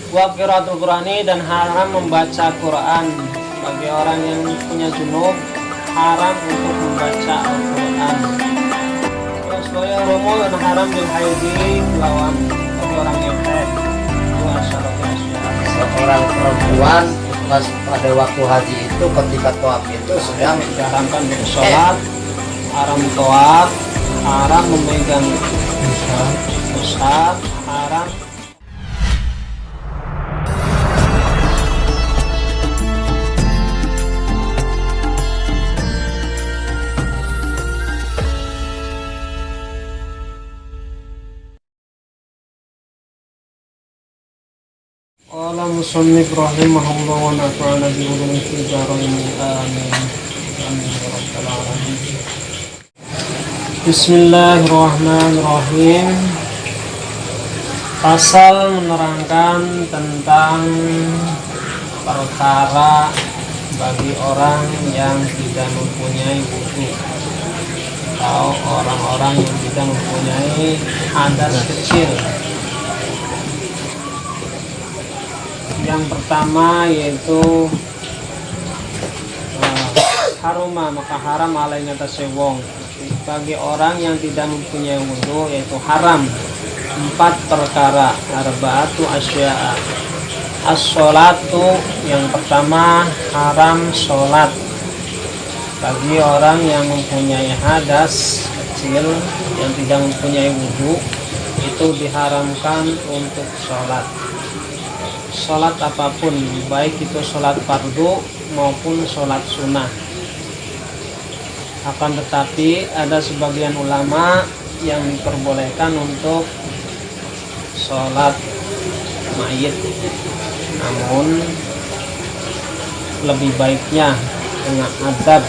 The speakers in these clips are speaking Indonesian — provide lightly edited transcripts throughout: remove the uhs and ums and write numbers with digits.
Wa qiraatul Qur'ani, dan haram membaca Quran. Bagi orang yang punya junub haram untuk membaca Al-Quran. Terus waya romo dan haram bil haidi lawan bagi orang yang haid. Dua syarat Seorang perempuan pas pada waktu haji itu ketika tawaf itu sedang diharamkan sholat, haram tawaf, haram memegang mushaf, haram. Qala musannif rahimahullah wa nafa'ana bi ulumi fid dharain amin. Amin ya rabbal alamin. Bismillahirrahmanirrahim. Pasal menerangkan tentang perkara bagi orang yang tidak mempunyai wudu atau orang-orang yang tidak mempunyai hadas kecil. Yang pertama yaitu haruma, maka haram alainya tasewong bagi orang yang tidak mempunyai wudu, yaitu haram 4 perkara, arba'atu asya'a. As-sholatu, yang pertama haram sholat bagi orang yang mempunyai hadas kecil yang tidak mempunyai wudu, itu diharamkan untuk sholat. Sholat apapun, baik itu sholat fardu maupun sholat sunnah. Akan tetapi ada sebagian ulama yang diperbolehkan untuk sholat mayit, namun lebih baiknya dengan adab.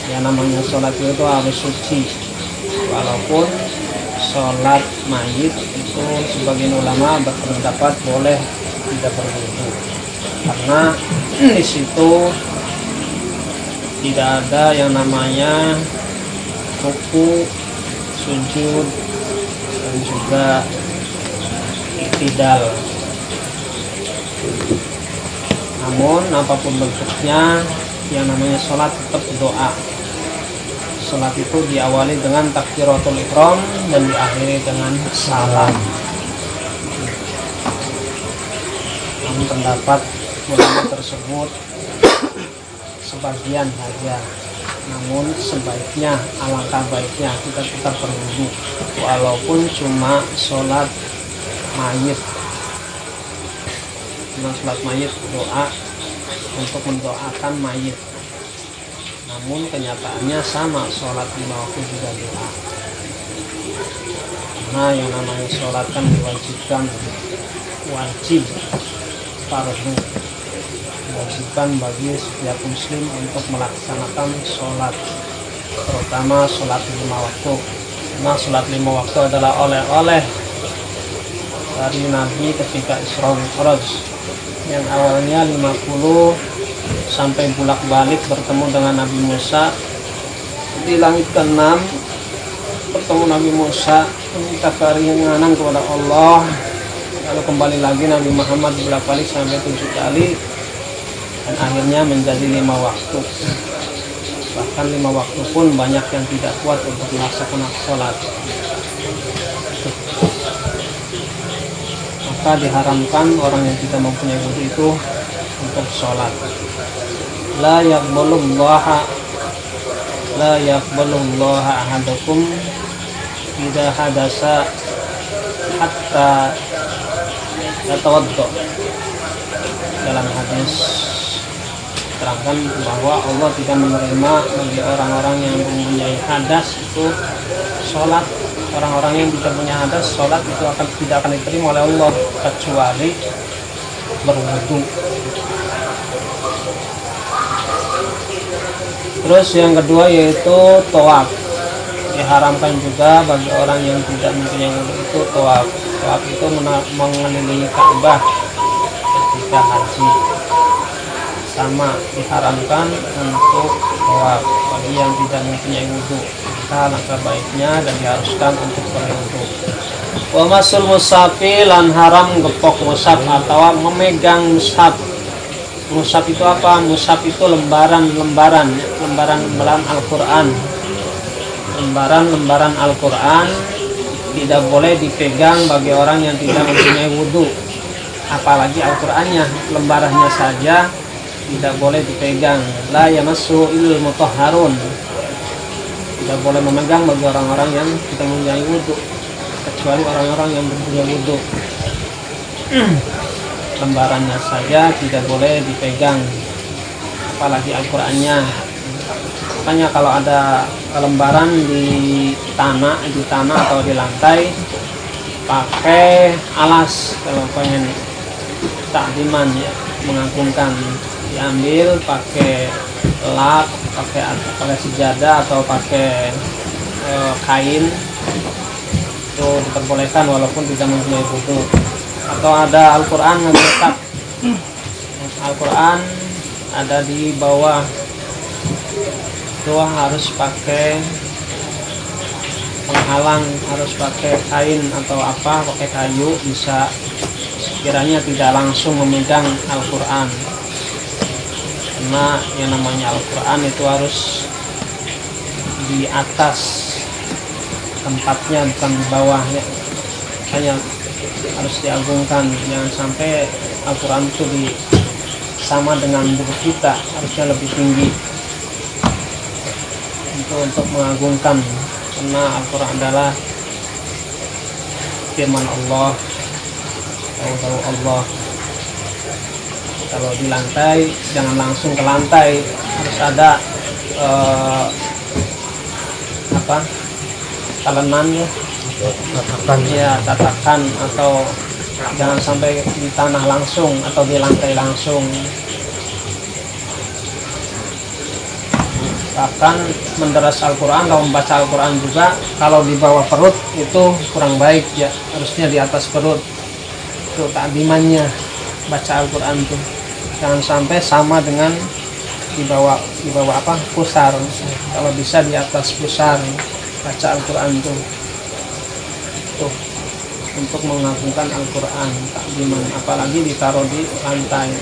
Ya, namanya sholat itu harus suci. Walaupun sholat mayit itu sebagian ulama berpendapat boleh tidak berwudu, karena di situ tidak ada yang namanya ruku, sujud, dan juga iktidal. Namun apapun bentuknya, yang namanya sholat tetap doa. Sholat itu diawali dengan takbiratul ihram dan diakhiri dengan salam. Namun pendapat ulama tersebut sebagian saja. Namun sebaiknya, alangkah baiknya kita tetap berwudu walaupun cuma sholat mayit. Cuma sholat mayit, doa untuk mendoakan mayit. Namun kenyataannya sama, sholat 5 waktu juga doa. Nah, yang namanya sholat kan diwajibkan, wajib, fardu, diwajibkan bagi setiap muslim untuk melaksanakan sholat, terutama sholat 5 waktu. Nah, sholat 5 waktu adalah oleh-oleh dari Nabi ketika Isra Mi'raj, yang awalnya 50 sampai bolak-balik bertemu dengan Nabi Musa di langit ke-6. Bertemu Nabi Musa meminta keringanan kepada Allah, lalu kembali lagi Nabi Muhammad bolak-balik sampai 7 kali, dan akhirnya menjadi 5 waktu. Bahkan 5 waktu pun banyak yang tidak kuat untuk melaksanakan sholat, maka diharamkan orang yang tidak mempunyai wudu itu untuk sholat. La yaqbalullaha ahadukum idza hadasa hatta yatawaddo. Dalam hadis terangkan bahwa Allah tidak menerima bagi orang-orang yang mempunyai hadas itu sholat. Orang-orang yang tidak punya hadas, sholat itu tidak akan diterima oleh Allah kecuali berwudu. Terus yang kedua yaitu tawaf. Diharamkan juga bagi orang yang tidak mempunyai wudu itu tawaf. Tawaf itu mengelilingi Ka'bah ketika haji. Sama, diharamkan untuk tawaf bagi yang tidak mempunyai wudu. Maka langkah baiknya dan diharuskan untuk berwudu. Wa masul mushafi lan haram gepok mushaf atau memegang mushaf. Mushaf itu apa? Mushaf itu lembaran Al-Qur'an. Lembaran Al-Qur'an tidak boleh dipegang bagi orang yang tidak mempunyai wudu. Apalagi Al-Qur'annya, lembarannya saja tidak boleh dipegang. La yamassu illal mutahharun. Tidak boleh memegang bagi orang-orang yang tidak mempunyai wudu, kecuali orang-orang yang mempunyai wudu. Lembarannya saja tidak boleh dipegang, apalagi Al-Qur'annya. Makanya kalau ada lembaran di tanah atau di lantai, pakai alas kalau pengen takdiman, ya, mengagungkan, diambil pakai lap, pakai sejadah atau pakai kain, itu diperbolehkan walaupun tidak mempunyai wudu. Atau ada Al-Qur'an ngeletak, Al-Qur'an ada di bawah, itu harus pakai penghalang, harus pakai kain atau apa, pakai kayu, bisa sekiranya tidak langsung memegang Al-Qur'an. Karena yang namanya Al-Qur'an itu harus di atas tempatnya, bukan di bawahnya. Hanya harus diagungkan, jangan sampai Al-Qur'an itu sama dengan buku kita, harusnya lebih tinggi. Itu untuk mengagungkan, karena Al-Qur'an adalah firman Allah, tahu Allah. Kalau di lantai jangan langsung ke lantai, harus ada talenannya, tatakan, atau jangan sampai di tanah langsung atau di lantai langsung. Bahkan menderas Al-Qur'an, kalau membaca Al-Qur'an juga, kalau di bawah perut itu kurang baik, ya, harusnya di atas perut. Itu takdimannya baca Al-Qur'an tuh, jangan sampai sama dengan di bawah pusar. Kalau bisa di atas pusar baca Al-Qur'an tuh untuk mengagungkan Al-Qur'an, takdiman, apalagi ditaruh di lantai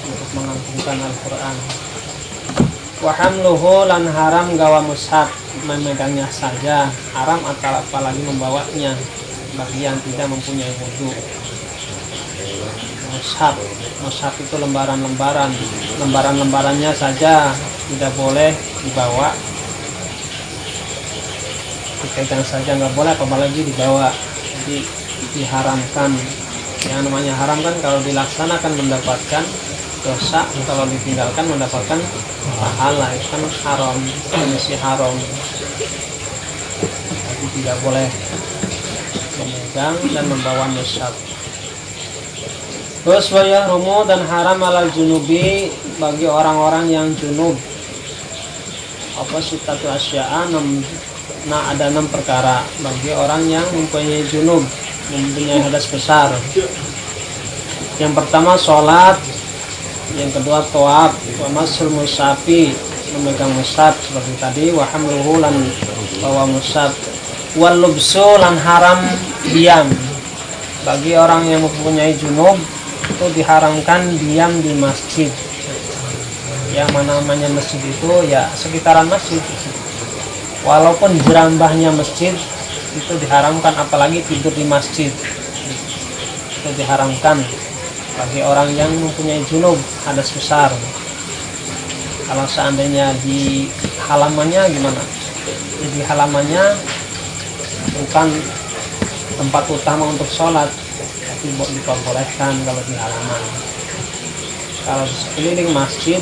untuk mengagungkan Al-Qur'an. Wa hamluhu lan haram gawa mushaf, memegangnya saja haram, atau apalagi membawanya bagi yang tidak mempunyai wudu. Mushaf itu lembarannya saja tidak boleh dibawa, dipegang saja nggak boleh, apalagi dibawa. Jadi diharamkan. Yang namanya haram kan kalau dilaksanakan mendapatkan dosa, kalau ditinggalkan mendapatkan pahala. Itu kan haram, kondisi haram. Jadi tidak boleh memegang dan membawa mushaf. Terus wayah rumu dan haram alal junubi, bagi orang-orang yang junub. Apa sitatu asya'a, ada 6 perkara bagi orang yang mempunyai junub, mempunyai hadas besar. Yang pertama sholat, yang kedua tawaf, wa masul mushafi, memegang mushaf seperti tadi, wa hamluhu lan bawa mushaf, wal lubsu lan haram diam. Bagi orang yang mempunyai junub itu diharamkan diam di masjid. Yang mana namanya masjid itu ya sekitaran masjid, walaupun jerambahnya masjid itu diharamkan, apalagi tidur di masjid itu diharamkan bagi orang yang mempunyai junub hadas besar. Kalau seandainya di halamannya gimana? Di halamannya bukan tempat utama untuk sholat, tapi diperbolehkan kalau di halaman. Kalau di sekeliling masjid,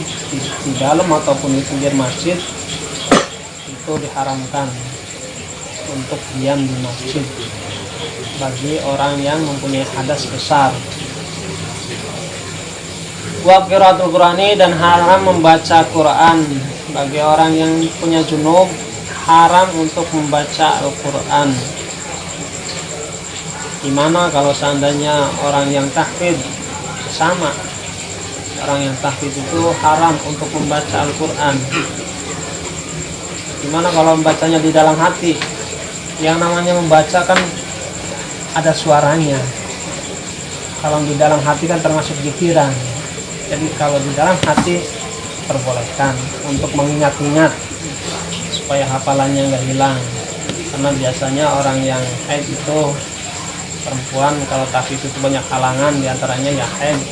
di dalam ataupun di pinggir masjid, itu diharamkan untuk diam di masjid bagi orang yang mempunyai hadas besar. Wa qiraatul Qur'ani, dan haram membaca Quran bagi orang yang punya junub, haram untuk membaca Al-Quran. Gimana kalau seandainya orang yang tahfidz? Sama, orang yang tahfidz itu haram untuk membaca Al-Quran. Gimana kalau membacanya di dalam hati? Yang namanya membaca kan ada suaranya. Kalau di dalam hati kan termasuk pikiran. Jadi kalau di dalam hati perbolehkan untuk mengingat-ingat supaya hafalannya nggak hilang. Karena biasanya orang yang haid itu perempuan kalau tahfiz itu banyak halangan, diantaranya ya haid,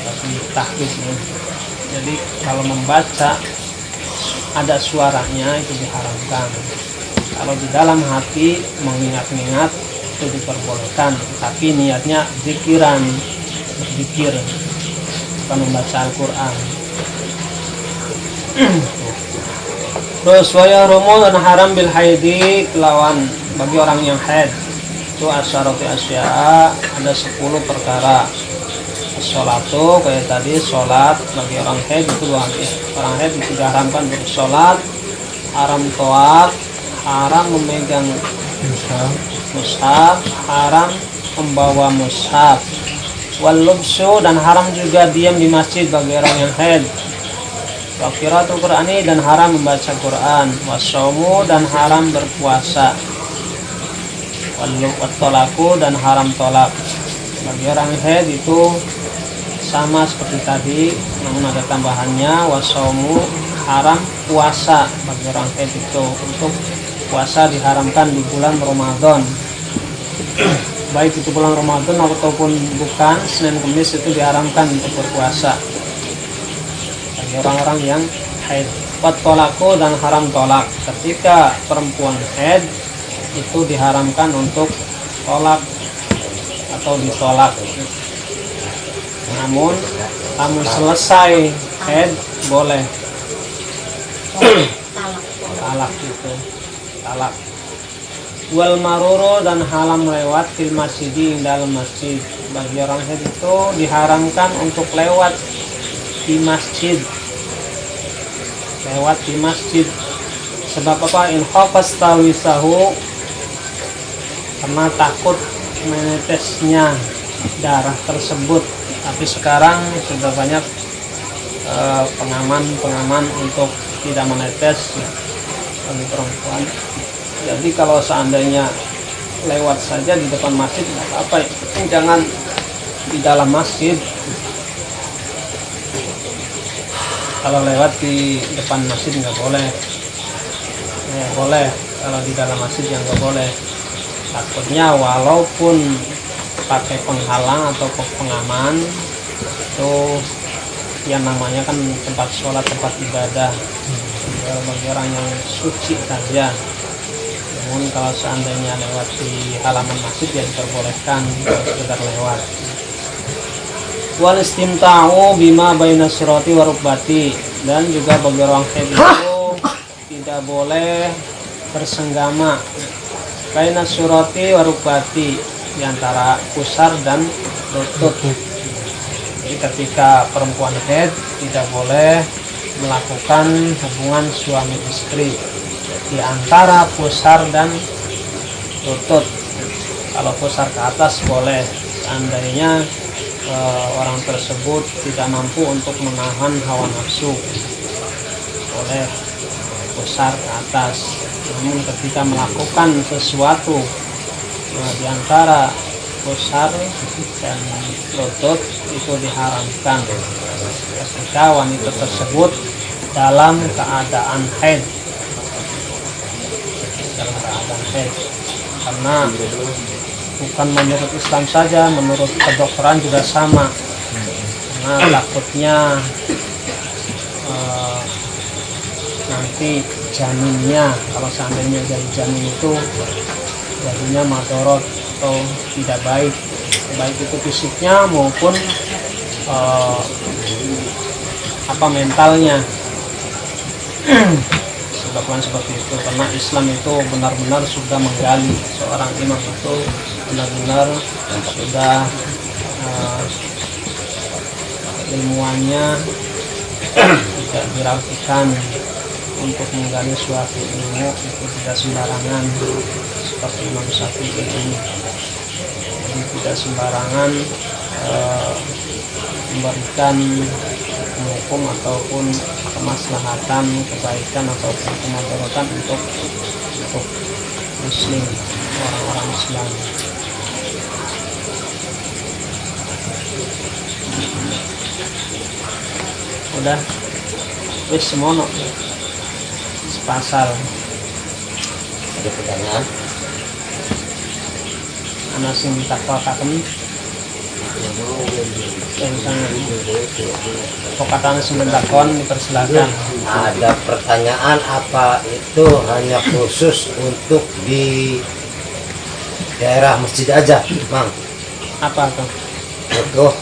tapi tahfiz nih. Jadi kalau membaca ada suaranya itu diharamkan. Kalau di dalam hati mengingat-ingat itu diperbolehkan, tapi niatnya zikiran, berzikir, bukan membaca Al-Quran. Terus waya rumu dan haram bil haidi, lawan bagi orang yang haid itu asyarati asya, ada 10 perkara. Sholatu kayak tadi, sholat bagi orang haid itu orang haid itu diharamkan bersolat, haram toat, haram memegang mushaf, haram membawa mushaf, wal lubsu, dan haram juga diam di masjid bagi orang yang haid, wa qiraatul qur'ani, dan haram membaca Quran, wasaumu, dan haram berpuasa, wal tolaku, dan haram tolak bagi orang haid itu sama seperti tadi, namun ada tambahannya, wasaumu, haram puasa bagi orang haid itu. Untuk puasa diharamkan di bulan Ramadan, baik itu bulan Ramadan ataupun bukan, Senin Kamis itu diharamkan untuk berpuasa bagi orang-orang yang haid. Wat tolaku, dan haram tolak, ketika perempuan haid itu diharamkan untuk tolak atau ditolak. Namun kamu selesai haid boleh talak itu, talak. Wal maruru, dan halam lewat fil masjid, dalam masjid bagi orang haid itu diharamkan untuk lewat di masjid, lewat di masjid. Sebab apa? In khafas tawisahu, karena takut menetesnya darah tersebut. Tapi sekarang sudah banyak pengaman untuk tidak menetes bagi perempuan. Jadi kalau seandainya lewat saja di depan masjid nggak apa-apa, jangan di dalam masjid. Kalau lewat di depan masjid nggak boleh, boleh kalau di dalam masjid yang nggak boleh. Takutnya walaupun pakai penghalang atau pengaman itu yang namanya kan tempat sholat, tempat ibadah bagi orang yang suci saja. Namun kalau seandainya lewat di halaman masjid ya diperbolehkan sekedar lewat. Wal istimta'u bima baina surati wa rukbati, dan juga bagi orang haid itu tidak boleh bersenggama baina surati wa rukbati, di antara pusar dan lutut. Jadi ketika perempuan haid tidak boleh melakukan hubungan suami istri di antara pusar dan lutut. Kalau pusar ke atas boleh, seandainya orang tersebut tidak mampu untuk menahan hawa nafsu, boleh pusar ke atas. Namun ketika melakukan sesuatu di antara pusar dan lutut itu diharamkan ketika wanita tersebut dalam keadaan haid, karena bukan menurut Islam saja, menurut kedokteran juga sama. Karena takutnya nanti janinnya, kalau seandainya dari janin itu jadinya madorot atau tidak baik, baik itu fisiknya maupun mentalnya. Sebabkan seperti itu, karena Islam itu benar-benar sudah menggali, seorang imam itu benar-benar sudah ilmuannya tidak diragukan untuk menggali suatu ilmu, itu tidak sembarangan seperti Imam Syafi'i ini. Jadi tidak sembarangan memberikan hukum ataupun kemaslahatan, kebaikan ataupun kemadaratan untuk muslim, orang-orang Islam. Udah wis semono sepasal. Ada pertanyaan? Ana sing takwa-kaken pokoknya sebelum takon dipersilakan. Ada pertanyaan apa itu hanya khusus untuk di daerah masjid aja, Mang? Apa tuh? Itu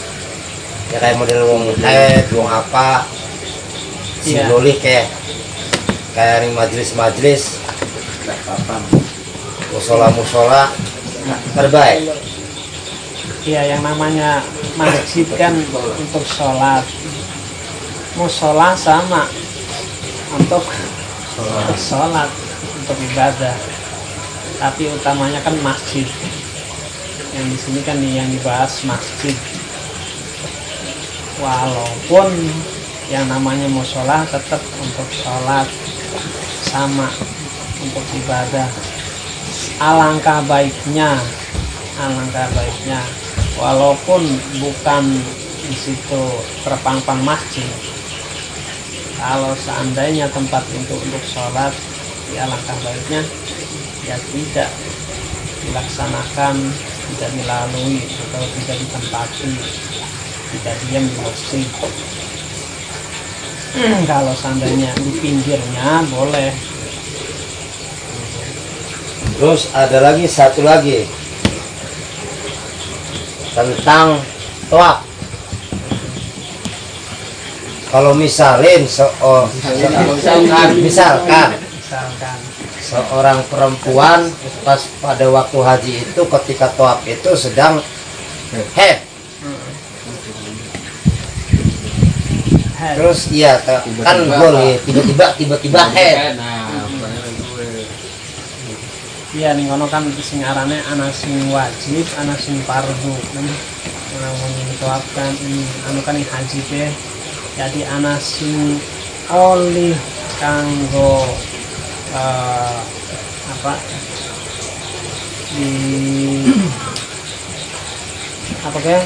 ya kayak model wong haid, wong apa Iya. simbolik kayak ring majelis musola terbaik. Iya, yang namanya masjid kan untuk sholat, musola sama untuk sholat, untuk ibadah. Tapi utamanya kan masjid. Yang di sini kan yang dibahas masjid. Walaupun yang namanya musola tetap untuk sholat, sama untuk ibadah. Alangkah baiknya walaupun bukan di situ terpampang masjid, kalau seandainya tempat untuk sholat, ya alangkah baiknya ya tidak dilaksanakan, tidak dilalui atau tidak ditempati, tidak diam di masjid. Kalau seandainya di pinggirnya boleh. Terus ada lagi satu lagi tentang toab. Kalau misalkan seorang perempuan pas pada waktu haji itu ketika toab itu sedang head. Terus iya kan boleh tiba-tiba head. Iya nih kono kan sing arane ana sing wajib, ana sing fardu. Ana mun ditoapkan ini anu kan haji teh. Jadi ana sing oli kanggo apa di apa ke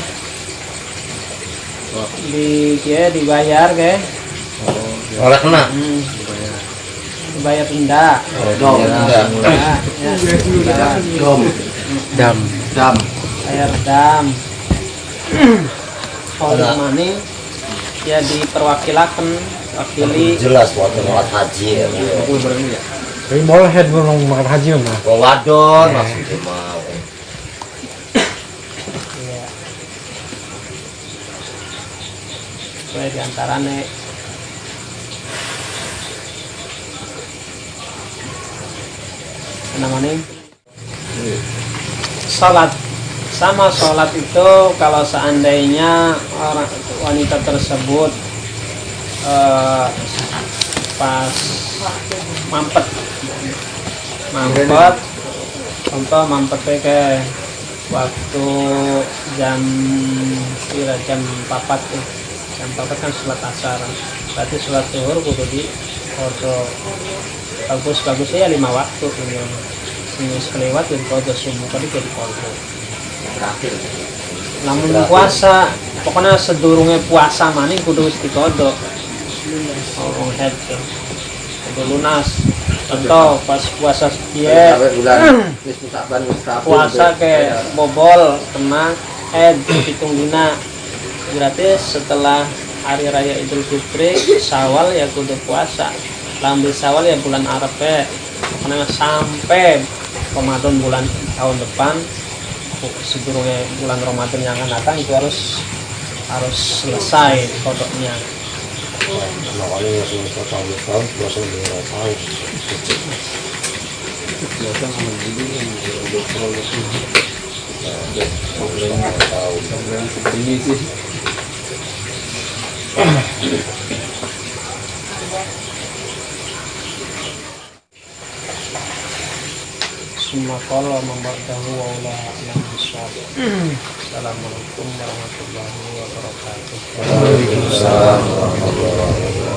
dibayar ke Oleh kena. Dibayar denda. Dam. Bayar dam. Oleh maning ya diperwakilakan wakili Jelas waktu sholat haji ya. Tapi boleh head belum makan haji mah. Wadon maksudnya mau. ya. Sesuai diantaranya namanya sholat. Sama sholat itu kalau seandainya orang wanita tersebut pas mampet contoh mampet ke waktu jam 4 tuh, jam 4 kan sholat asar, berarti sholat zuhur kudu di kodo bagusnya ya 5 waktu ini kelewat dan kodo subuh tadi jadi kodo namun puasa pokoknya sedurungnya puasa maning kudu wis dikodo orang head kudu lunas. Contoh pas puasa dia puasa ke bobol kena head hitung dina, berarti setelah hari raya Idul Fitri Syawal ya kudu puasa. Lambil Syawal ya bulan Arab pokoknya sampai Ramadan bulan tahun depan, sebelumnya bulan Ramadan yang akan datang itu harus selesai kodoknya. Semua kalau memberitahu Allah yang besar. Assalamualaikum warahmatullahi wabarakatuh. Waalaikumsalam warahmatullahi wabarakatuh.